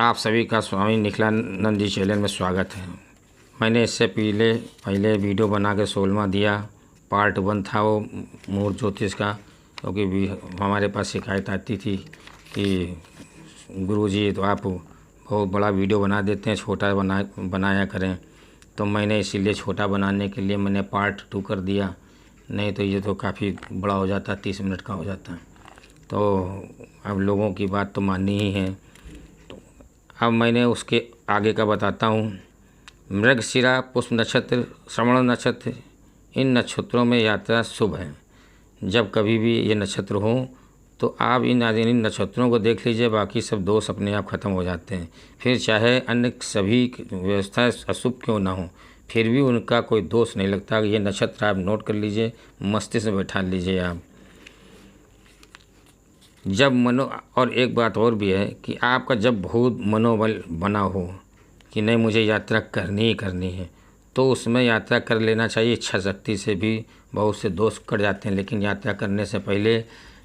आप सभी का स्वामी निखिलानंद जी चैनल में स्वागत है। मैंने इससे पहले वीडियो बना के 16वां दिया। पार्ट 1 था वो मुहूर्त ज्योतिष का, क्योंकि हमारे पास शिकायत आती थी कि गुरुजी तो आप बहुत बड़ा वीडियो बना देते हैं, छोटा बनाया करें। तो मैंने इसीलिए छोटा बनाने के लिए मैंने पार्ट 2 कर दिया, नहीं तो ये तो काफ़ी बड़ा हो जाता, 30 मिनट का हो जाता। तो अब लोगों की बात तो माननी ही है। अब मैंने उसके आगे का बताता हूँ। मृगशिरा, पुष्प नक्षत्र, श्रवण नक्षत्र, इन नक्षत्रों में यात्रा शुभ है। जब कभी भी ये नक्षत्र हों तो आप इन नक्षत्रों को देख लीजिए, बाकी सब दोष अपने आप ख़त्म हो जाते हैं। फिर चाहे अन्य सभी व्यवस्थाएं अशुभ क्यों ना हो, फिर भी उनका कोई दोष नहीं लगता। ये नक्षत्र आप नोट कर लीजिए, मस्तिष्क में बैठा लीजिए आप। जब और एक बात और भी है कि आपका जब बहुत मनोबल बना हो कि नहीं मुझे यात्रा करनी ही करनी है, तो उसमें यात्रा कर लेना चाहिए। इच्छा शक्ति से भी बहुत से दोष कट जाते हैं, लेकिन यात्रा करने से पहले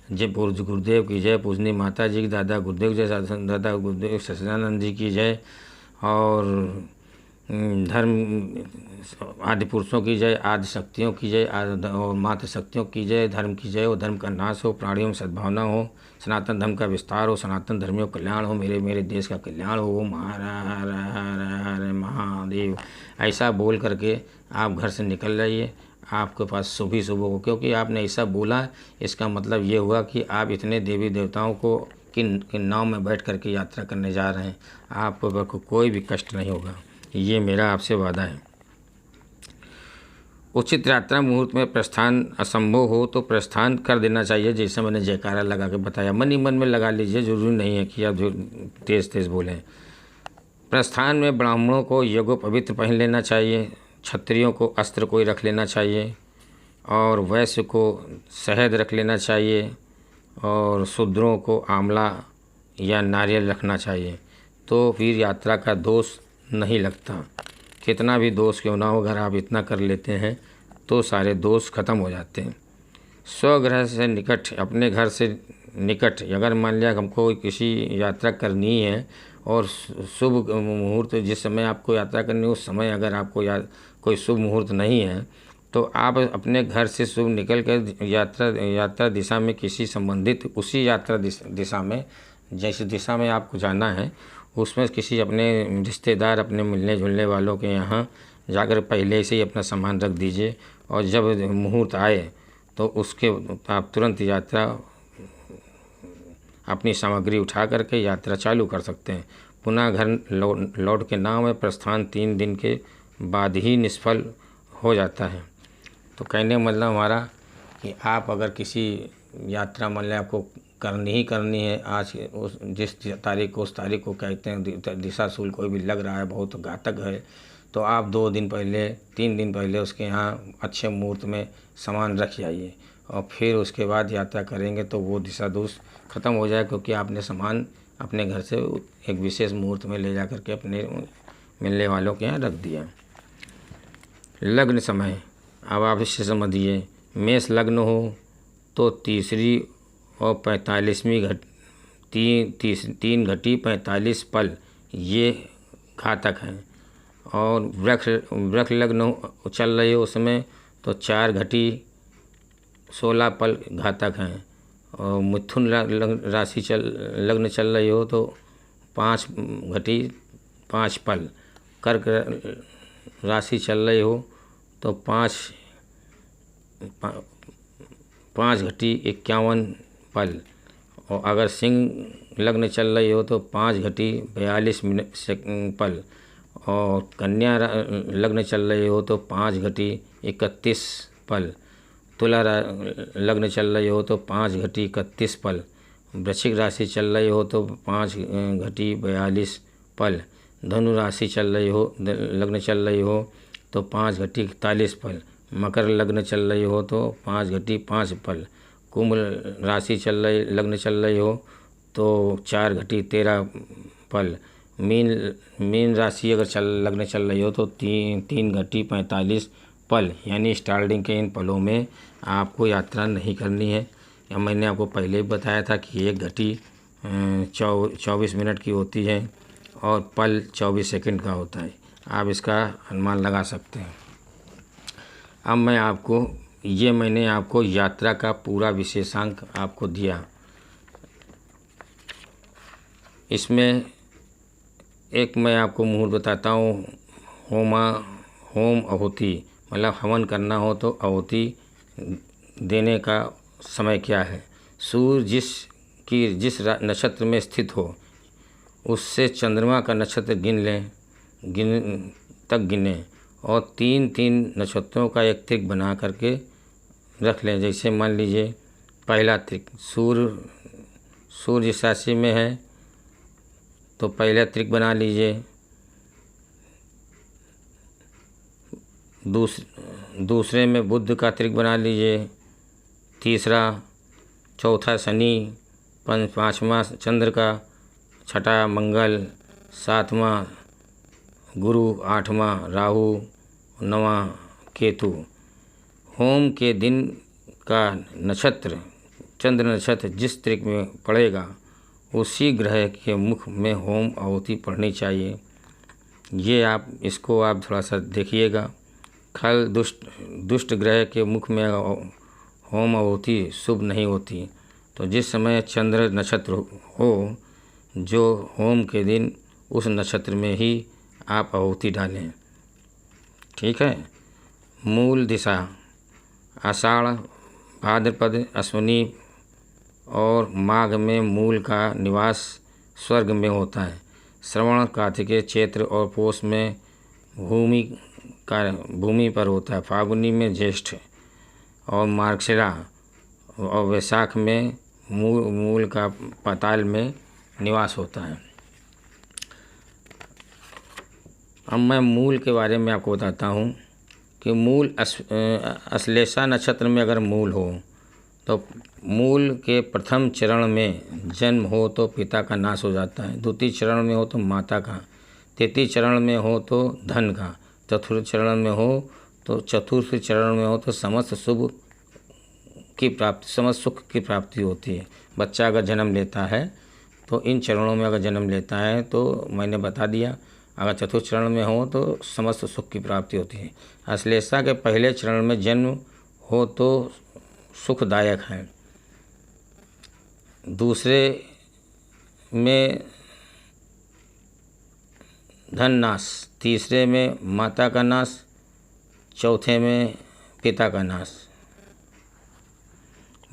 जय गुरुदेव की जय, पूजनी माता जी की, दादा गुरुदेव जय, दादा गुरुदेव सच्चिदानंद जी की जय, और धर्म आदि पुरुषों की जय, आदि शक्तियों की जय, और मातृ शक्तियों की जय, धर्म की जय हो, धर्म का नाश हो, प्राणियों में सद्भावना हो, सनातन धर्म का विस्तार हो, सनातन धर्मियों का कल्याण हो, मेरे देश का कल्याण हो, हर हर महादेव। ऐसा बोल करके आप घर से निकल जाइए, आपके पास शुभ ही शुभ हो। क्योंकि आपने ऐसा बोला, इसका मतलब ये हुआ कि आप इतने देवी देवताओं को किन नाव में बैठ करके यात्रा करने जा रहे हैं, आपको कोई भी कष्ट नहीं होगा। ये मेरा आपसे वादा है। उचित यात्रा मुहूर्त में प्रस्थान असंभव हो तो प्रस्थान कर देना चाहिए। जैसे मैंने जयकारा लगा के बताया, मन ही मन में लगा लीजिए, जरूरी नहीं है कि आप जो तेज़ तेज़ बोलें। प्रस्थान में ब्राह्मणों को यज्ञोपवीत पहन लेना चाहिए, क्षत्रियों को अस्त्र कोई रख लेना चाहिए, और वैश्य को शहद रख लेना चाहिए, और शूद्रों को आंवला या नारियल रखना चाहिए। तो फिर यात्रा का दोष नहीं लगता। कितना भी दोष क्यों ना हो, अगर आप इतना कर लेते हैं तो सारे दोष खत्म हो जाते हैं। स्वगृह से निकट, अपने घर से निकट, अगर मान लिया हमको किसी यात्रा करनी है और शुभ मुहूर्त जिस समय आपको यात्रा करनी है उस समय अगर आपको कोई शुभ मुहूर्त नहीं है, तो आप अपने घर से शुभ निकल कर यात्रा दिशा में किसी संबंधित उसी यात्रा दिशा में, जैसे दिशा में आपको जाना है, उसमें किसी अपने रिश्तेदार, अपने मिलने जुलने वालों के यहाँ जाकर पहले से ही अपना सामान रख दीजिए, और जब मुहूर्त आए तो उसके आप तुरंत यात्रा अपनी सामग्री उठा करके यात्रा चालू कर सकते हैं। पुनः घर लौट के नाम में प्रस्थान 3 दिन के बाद ही निष्फल हो जाता है। तो कहने मतलब हमारा कि आप अगर किसी यात्रा मान लें आपको करनी ही करनी है, आज उस जिस तारीख को उस तारीख को कहते हैं दिशा शूल कोई भी लग रहा है, बहुत घातक है, तो आप 2 दिन पहले 3 दिन पहले उसके यहाँ अच्छे मुहूर्त में सामान रख जाइए, और फिर उसके बाद यात्रा करेंगे तो वो दिशा दोष खत्म हो जाए, क्योंकि आपने सामान अपने घर से एक विशेष मुहूर्त में ले जा करके अपने मिलने वालों के यहाँ रख दिया। लग्न समय, अब आप इससे समझिए, मेष लग्न हो तो तीसरी और 45वीं 3 घटी 45 पल ये घातक हैं। और वृक्ष लग्न चल रही हो उसमें तो 4 घटी 16 पल घातक हैं। और मिथुन राशि लग्न चल रही हो तो 5 घटी 5 पल। कर्क राशि चल रही हो तो 5 घटी 51 पल। और अगर सिंह लग्न चल रही हो तो 5 घटी 42 पल। और कन्या लग्न चल रही हो तो 5 घटी 31 पल। तुला लग्न चल रही हो तो 5 घटी 31 पल। वृश्चिक राशि चल रही हो तो 5 घटी 42 पल। धनु राशि चल रही हो लग्न चल रही हो तो 5 घटी 41 पल। मकर लग्न चल रही हो तो 5 घटी 5 पल। कुंभ राशि लग्न चल रही हो तो 4 घटी 13 पल। मीन राशि अगर लग्न चल रही हो तो 3 घटी 45 पल। यानी स्टार्टिंग के इन पलों में आपको यात्रा नहीं करनी है। मैंने आपको पहले ही बताया था कि 1 घटी 24 मिनट की होती है, और पल 24 सेकंड का होता है। आप इसका अनुमान लगा सकते हैं। अब मैंने आपको यात्रा का पूरा विशेषांक आपको दिया। इसमें एक मैं आपको मुहूर्त बताता हूँ। होम आहुति, मतलब हवन करना हो तो आहुति देने का समय क्या है। सूर्य जिस नक्षत्र में स्थित हो उससे चंद्रमा का नक्षत्र गिने और 3-3 नक्षत्रों का एक त्रिक बना करके रख लें। जैसे मान लीजिए पहला त्रिक, सूर्य जिस राशि में है तो पहला त्रिक बना लीजिए। दूसरे में बुध का त्रिक बना लीजिए। तीसरा, चौथा शनि, पाँचवा चंद्र का, छठा मंगल, सातवां गुरु, आठवां राहु, नवां केतु। होम के दिन का नक्षत्र, चंद्र नक्षत्र जिस त्रिक में पड़ेगा उसी ग्रह के मुख में होम आहुति पढ़नी चाहिए। ये इसको आप थोड़ा सा देखिएगा। खल दुष्ट ग्रह के मुख में होम आहुति शुभ नहीं होती। तो जिस समय चंद्र नक्षत्र हो जो होम के दिन, उस नक्षत्र में ही आप आहुति डालें। ठीक है। मूल दिशा आषाढ़, भाद्रपद, अश्विनी और माघ में मूल का निवास स्वर्ग में होता है। श्रवण, कार्तिकेय, चैत्र और पौष में भूमि पर होता है। फाल्गुनी में ज्येष्ठ और मार्गशिरा और वैशाख में मूल का पाताल में निवास होता है। अब मैं मूल के बारे में आपको बताता हूँ कि मूल अश्लेषा नक्षत्र में अगर मूल हो तो मूल के प्रथम चरण में जन्म हो तो पिता का नाश हो जाता है। द्वितीय चरण में हो तो माता का, तृतीय चरण में हो तो धन का, चतुर्थ चरण में हो तो समस्त सुख की प्राप्ति होती है। बच्चा अगर जन्म लेता है तो इन चरणों में अगर जन्म लेता है तो मैंने बता दिया। अगर चतुर्थ चरण में हो तो समस्त सुख की प्राप्ति होती है। अश्लेषा के पहले चरण में जन्म हो तो सुखदायक है। दूसरे में धन नाश, तीसरे में माता का नाश, चौथे में पिता का नाश।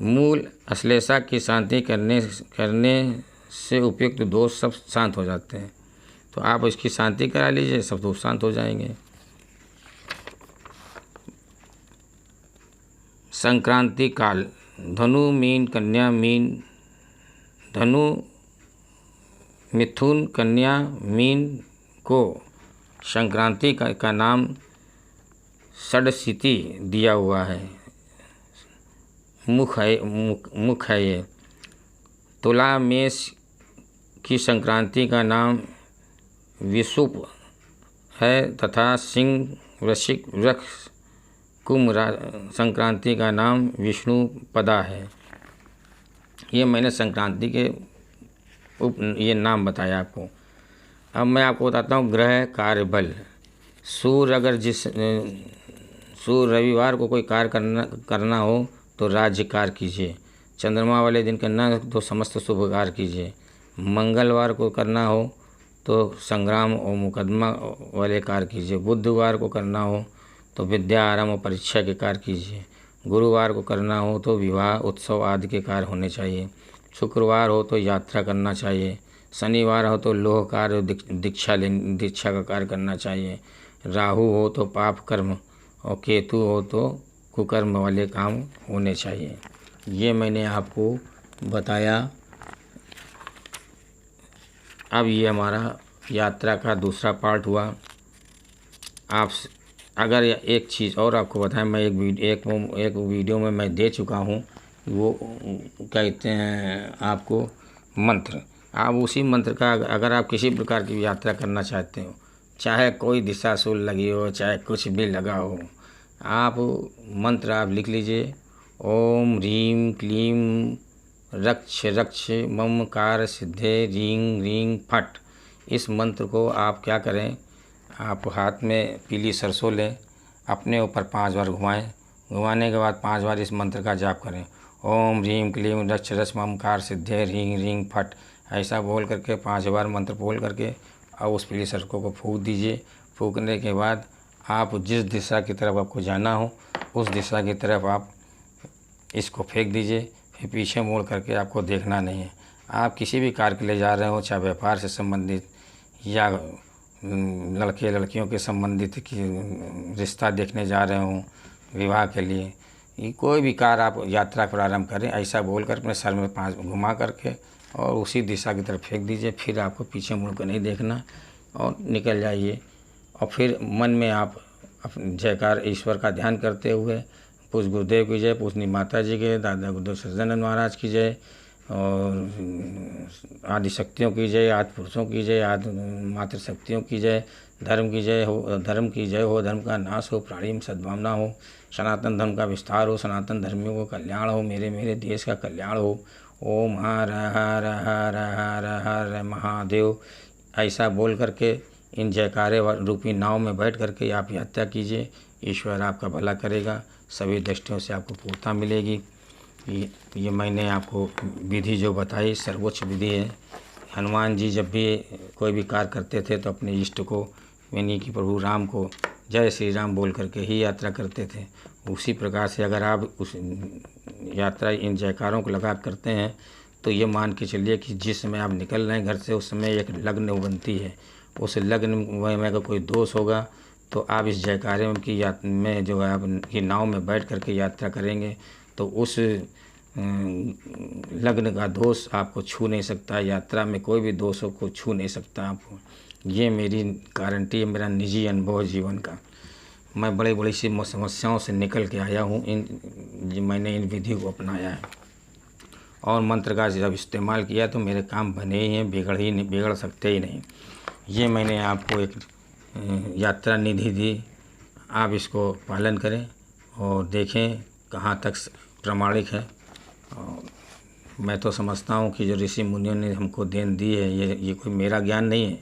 मूल अश्लेषा की शांति करने से उपयुक्त दोष सब शांत हो जाते हैं। तो आप इसकी शांति करा लीजिए, सब दोष शांत हो जाएंगे। संक्रांति काल, धनु, मीन, कन्या, धनु, मिथुन, कन्या, मीन को संक्रांति का नाम षडशिति दिया हुआ है। मुख है ये। तुला, मेष की संक्रांति का नाम विषुप है तथा सिंह, वृश्चिक, वृक्ष, कुंभ संक्रांति का नाम विष्णुपदा है। ये मैंने संक्रांति के ये नाम बताया आपको। अब मैं आपको बताता हूँ ग्रह कार्य बल। सूर्य रविवार को कोई कार्य करना हो तो राज्य कार्य कीजिए। चंद्रमा वाले दिन करना हो तो समस्त शुभ कार्य कीजिए। मंगलवार को करना हो तो संग्राम और मुकदमा वाले कार्य कीजिए। बुधवार को करना हो तो विद्या आरंभ और परीक्षा के कार्य कीजिए। गुरुवार को करना हो तो विवाह, उत्सव आदि के कार्य होने चाहिए। शुक्रवार हो तो यात्रा करना चाहिए। शनिवार हो तो लोह कार्य, दीक्षा का कार्य करना चाहिए। राहु हो तो पाप कर्म और केतु हो तो कुकर्म वाले काम होने चाहिए। ये मैंने आपको बताया। अब ये हमारा यात्रा का दूसरा पार्ट हुआ। आप अगर एक चीज़ और आपको बताएं, मैं एक वीडियो में मैं दे चुका हूँ। वो कहते हैं आपको मंत्र। आप उसी मंत्र का अगर आप किसी प्रकार की यात्रा करना चाहते हो, चाहे कोई दिशाशूल लगी हो, चाहे कुछ भी लगा हो, आप मंत्र आप लिख लीजिए। ओम ह्रीं क्लीं रक्ष रक्ष मम कार्य सिद्धे रीं रीं फट। इस मंत्र को आप क्या करें, आप हाथ में पीली सरसों लें, अपने ऊपर 5 बार घुमाएं। घुमाने के बाद 5 बार इस मंत्र का जाप करें। ओम ह्रीं क्लीं रक्ष रश्मकार सिद्धे ह्रीं ह्रीं फट, ऐसा बोल करके 5 बार मंत्र बोल करके और उस पीली सरसों को फूंक दीजिए। फूंकने के बाद आप जिस दिशा की तरफ आपको जाना हो उस दिशा की तरफ आप इसको फेंक दीजिए। फिर पीछे मोड़ करके आपको देखना नहीं है। आप किसी भी कार्य के लिए जा रहे हो, चाहे व्यापार से संबंधित या लड़के लड़कियों के संबंधित कि रिश्ता देखने जा रहे हो, विवाह के लिए, ये कोई भी कार्य आप यात्रा प्रारंभ करें, ऐसा बोलकर अपने सर में 5 घुमा करके और उसी दिशा की तरफ फेंक दीजिए। फिर आपको पीछे मुड़ कर नहीं देखना और निकल जाइए। और फिर मन में आप अपने जयकार ईश्वर का ध्यान करते हुए पूज्य गुरुदेव की जय, पूजनी माता जी के, दादा गुरुदेव सच्चिदानंद महाराज की जय, और आदि शक्तियों की जय, आदि पुरुषों की जय, आदि मातृ शक्तियों की जय, धर्म की जय हो, धर्म की जय हो, धर्म का नाश हो, प्राणी में सद्भावना हो, सनातन धर्म का विस्तार हो, सनातन धर्मियों का कल्याण हो, मेरे देश का कल्याण हो। ओम हर हर हर हर हर महादेव, ऐसा बोल करके इन जयकारे रूपी नाव में बैठ करके आप यात्रा कीजिए। ईश्वर आपका भला करेगा, सभी दृष्टियों से आपको पूर्णता मिलेगी। ये मैंने आपको विधि जो बताई सर्वोच्च विधि है। हनुमान जी जब भी कोई भी कार्य करते थे तो अपने इष्ट को, यानी कि प्रभु राम को जय श्री राम बोल करके ही यात्रा करते थे। उसी प्रकार से अगर आप उस यात्रा इन जयकारों को लगा करते हैं तो ये मान के चलिए कि जिस समय आप निकल रहे हैं घर से उस समय एक लग्न बनती है। उस लग्न में अगर कोई दोष होगा तो आप इस जयकारे में जो है आप की नाव में बैठ करके यात्रा करेंगे तो उस लग्न का दोष आपको छू नहीं सकता। यात्रा में कोई भी दोषों को छू नहीं सकता आपको। ये मेरी गारंटी है, मेरा निजी अनुभव है जीवन का। मैं बड़ी बड़ी सी समस्याओं से निकल के आया हूँ, मैंने इन विधि को अपनाया है और मंत्र का जब इस्तेमाल किया तो मेरे काम बने ही हैं, बिगड़ सकते ही नहीं। ये मैंने आपको एक यात्रा निधि दी, आप इसको पालन करें और देखें कहाँ तक प्रामाणिक है। और मैं तो समझता हूँ कि जो ऋषि मुनियों ने हमको देन दी है, ये कोई मेरा ज्ञान नहीं है,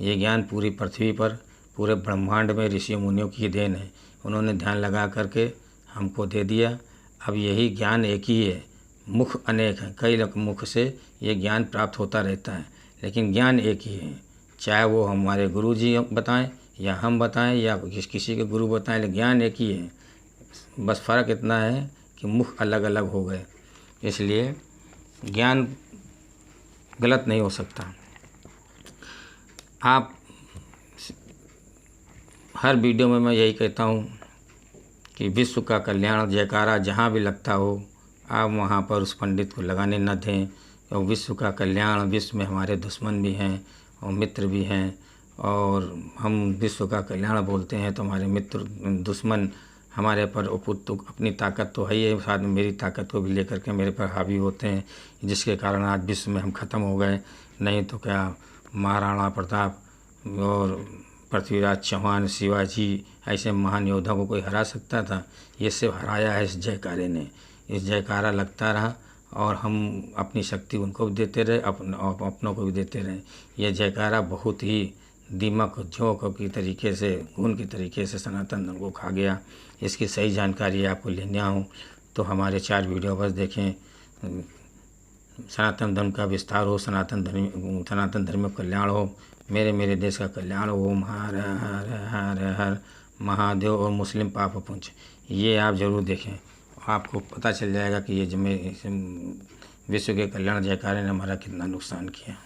ये ज्ञान पूरी पृथ्वी पर, पूरे ब्रह्मांड में ऋषि मुनियों की देन है। उन्होंने ध्यान लगा करके हमको दे दिया। अब यही ज्ञान एक ही है, मुख अनेक हैं, कई मुख से ये ज्ञान प्राप्त होता रहता है, लेकिन ज्ञान एक ही है। चाहे वो हमारे गुरु जी बताएं या हम बताएं या किसी के गुरु बताएं, लेकिन ज्ञान एक ही है। बस फ़र्क इतना है कि मुख अलग अलग हो गए, इसलिए ज्ञान गलत नहीं हो सकता। आप हर वीडियो में मैं यही कहता हूँ कि विश्व का कल्याण जयकारा जहाँ भी लगता हो आप वहाँ पर उस पंडित को लगाने न दें। और विश्व का कल्याण, विश्व में हमारे दुश्मन भी हैं और मित्र भी हैं, और हम विश्व का कल्याण बोलते हैं तो हमारे मित्र दुश्मन हमारे पर अपनी ताकत तो है ही, साथ में मेरी ताकत को भी लेकर के मेरे पर हावी होते हैं, जिसके कारण आज विश्व में हम ख़त्म हो गए। नहीं तो क्या महाराणा प्रताप और पृथ्वीराज चौहान, शिवाजी ऐसे महान योद्धा को कोई हरा सकता था? ये सिर्फ हराया है इस जयकारे ने। इस जयकारा लगता रहा और हम अपनी शक्ति उनको भी देते रहे, अपनों को भी देते रहे। यह जयकारा बहुत ही दीमक झोंक की तरीके से, खून की तरीके से सनातन धर्म को खा गया। इसकी सही जानकारी आपको लेने आऊँ तो हमारे 4 वीडियो बस देखें। सनातन धर्म का विस्तार हो, सनातन धर्म में कल्याण हो, मेरे देश का कल्याण हो। ओम हर हर हर हर महादेव और मुस्लिम पाप पुंज, ये आप ज़रूर देखें, आपको पता चल जाएगा कि ये विश्व के कल्याण जयकारे ने हमारा कितना नुकसान किया।